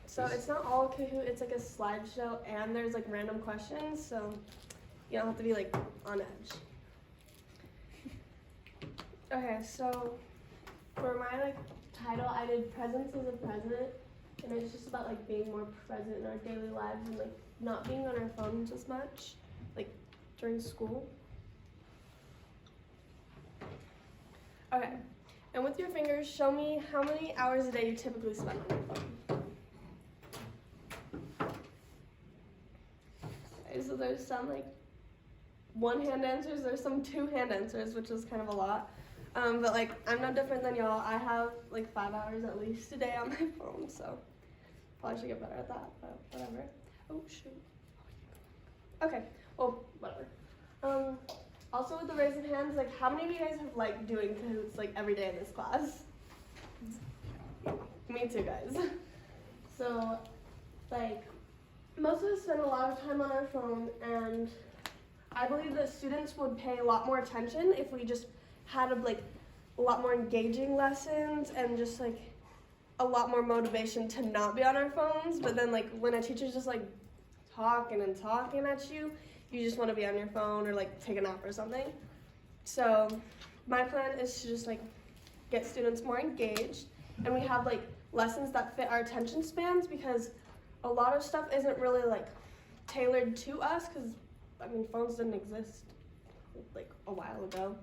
So it's not all Kahoot, it's like a slideshow and there's like random questions, so you don't have to be like on edge. Okay, so for my like title, I did presence as a president, and it's just about like being more present in our daily lives and like not being on our phones as much, like during school. Okay, and with your fingers, show me how many hours a day you typically spend on your phone. Okay, so there's some like one-hand answers, there's some two-hand answers, which is kind of a lot. But like, I'm no different than y'all. I have like 5 hours at least a day on my phone, so probably should get better at that, but whatever. Oh, shoot. Okay, well, whatever. Also with the raising hands, like how many of you guys have like doing Kahoots like every day in this class? Me too, guys. So, like, most of us spend a lot of time on our phone, and I believe that students would pay a lot more attention if we just had a lot more engaging lessons and just like a lot more motivation to not be on our phones. But then like when a teacher's just like talking and talking at you, you just want to be on your phone or like take a nap or something. So my plan is to just like get students more engaged, and we have like lessons that fit our attention spans, because a lot of stuff isn't really like tailored to us, because I mean phones didn't exist like a while ago.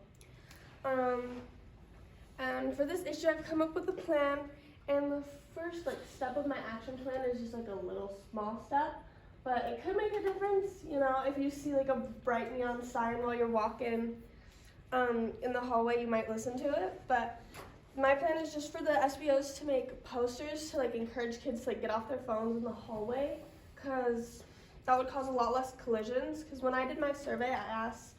And for this issue, I've come up with a plan, and the first like step of my action plan is just like a little small step, but it could make a difference, you know, if you see like a bright neon sign while you're walking in the hallway, you might listen to it. But my plan is just for the SBOs to make posters to like encourage kids to like get off their phones in the hallway, because that would cause a lot less collisions. Because when I did my survey, I asked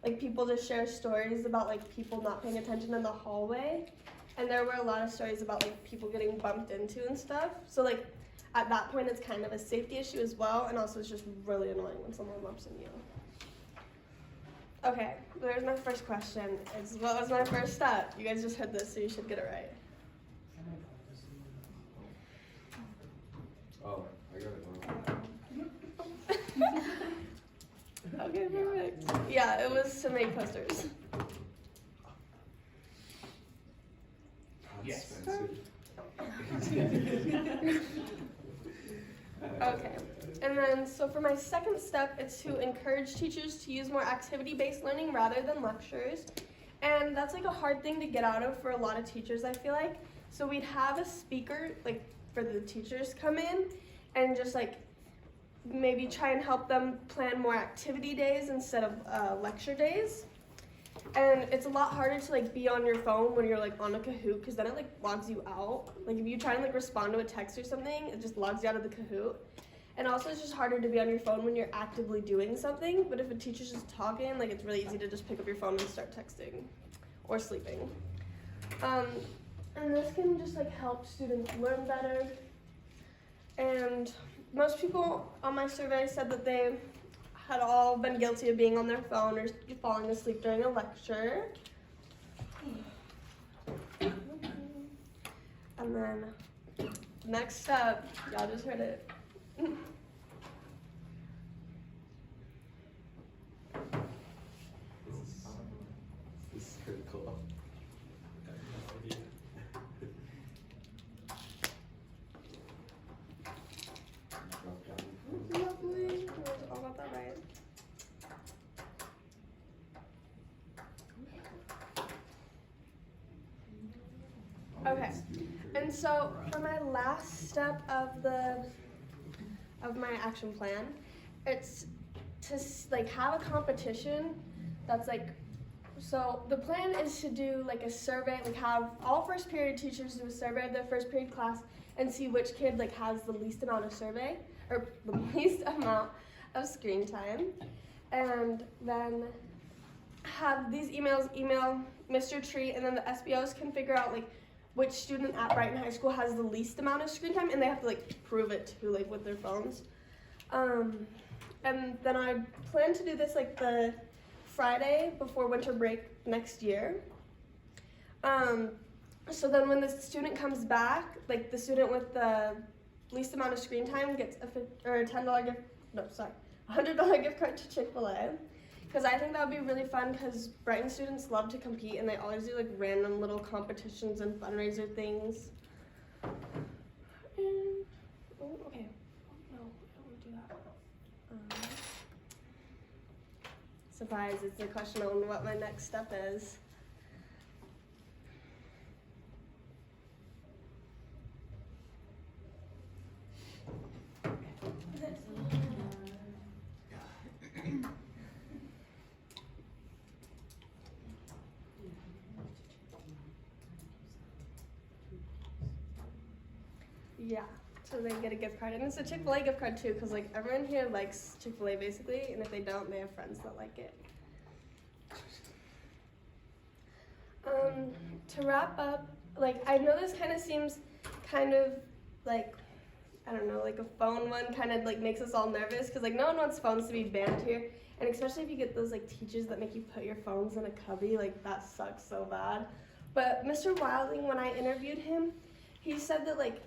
like people to share stories about like people not paying attention in the hallway, and there were a lot of stories about like people getting bumped into and stuff. So like at that point it's kind of a safety issue as well, and also it's just really annoying when someone bumps into you. Okay, there's my first question. It's what was my first step? You guys just heard this, so you should get it right. Oh, I got it wrong. Okay, perfect. Yeah, it was to make posters. Yes. Okay, and then so for my second step, it's to encourage teachers to use more activity-based learning rather than lectures. And that's like a hard thing to get out of for a lot of teachers, I feel like. So we'd have a speaker like for the teachers come in and just like maybe try and help them plan more activity days instead of lecture days. And it's a lot harder to like be on your phone when you're like on a Kahoot, because then it like logs you out. Like if you try and like respond to a text or something, it just logs you out of the Kahoot. And also it's just harder to be on your phone when you're actively doing something. But if a teacher's just talking, like it's really easy to just pick up your phone and start texting or sleeping. And this can just like help students learn better. And most people on my survey said that they had all been guilty of being on their phone or falling asleep during a lecture. And then next step, y'all just heard it. This is pretty cool. Lovely. I got that right. Okay, and so for my last step of my action plan, it's to like have a competition that's like, so the plan is to do like a survey, like have all first period teachers do a survey of their first period class and see which kid like has the least amount of survey, or the least amount of screen time, and then have these emails email Mr. Tree, and then the SBOs can figure out like which student at Brighton High School has the least amount of screen time, and they have to like prove it to like with their phones. And then I plan to do this like the Friday before winter break next year. So then when the student comes back, like the student with the least amount of screen time gets a $10 gift. No, sorry, $100 gift card to Chick-fil-A. Because I think that would be really fun. Because Brighton students love to compete, and they always do like random little competitions and fundraiser things. And, oh, okay. No, I don't want to do that. Surprise! It's a question on what my next step is. Yeah, so they get a gift card, and it's a Chick-fil-A gift card too, because like everyone here likes Chick-fil-A basically, and if they don't, they have friends that like it. To wrap up, like I know this kind of seems kind of like, I don't know, like a phone one kind of like makes us all nervous, because like no one wants phones to be banned here, and especially if you get those like teachers that make you put your phones in a cubby, like that sucks so bad. But Mr. Wilding, when I interviewed him, he said that like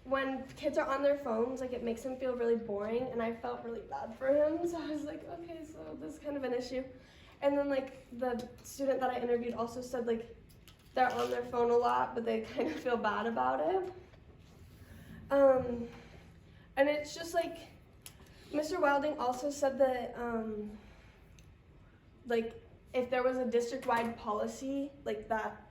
when kids are on their phones, like it makes them feel really boring, and I felt really bad for him, so I was like, okay, so this is kind of an issue. And then like the student that I interviewed also said like they're on their phone a lot, but they kind of feel bad about it. And it's just like, Mr. Wilding also said that like if there was a district-wide policy like that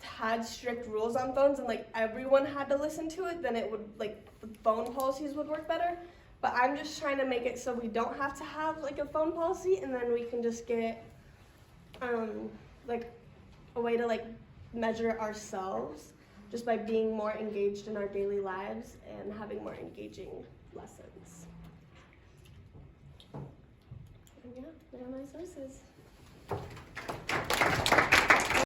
had strict rules on phones and like everyone had to listen to it, then it would, like, the phone policies would work better. But I'm just trying to make it so we don't have to have like a phone policy, and then we can just get like a way to like measure ourselves just by being more engaged in our daily lives and having more engaging lessons. And yeah, they're my sources.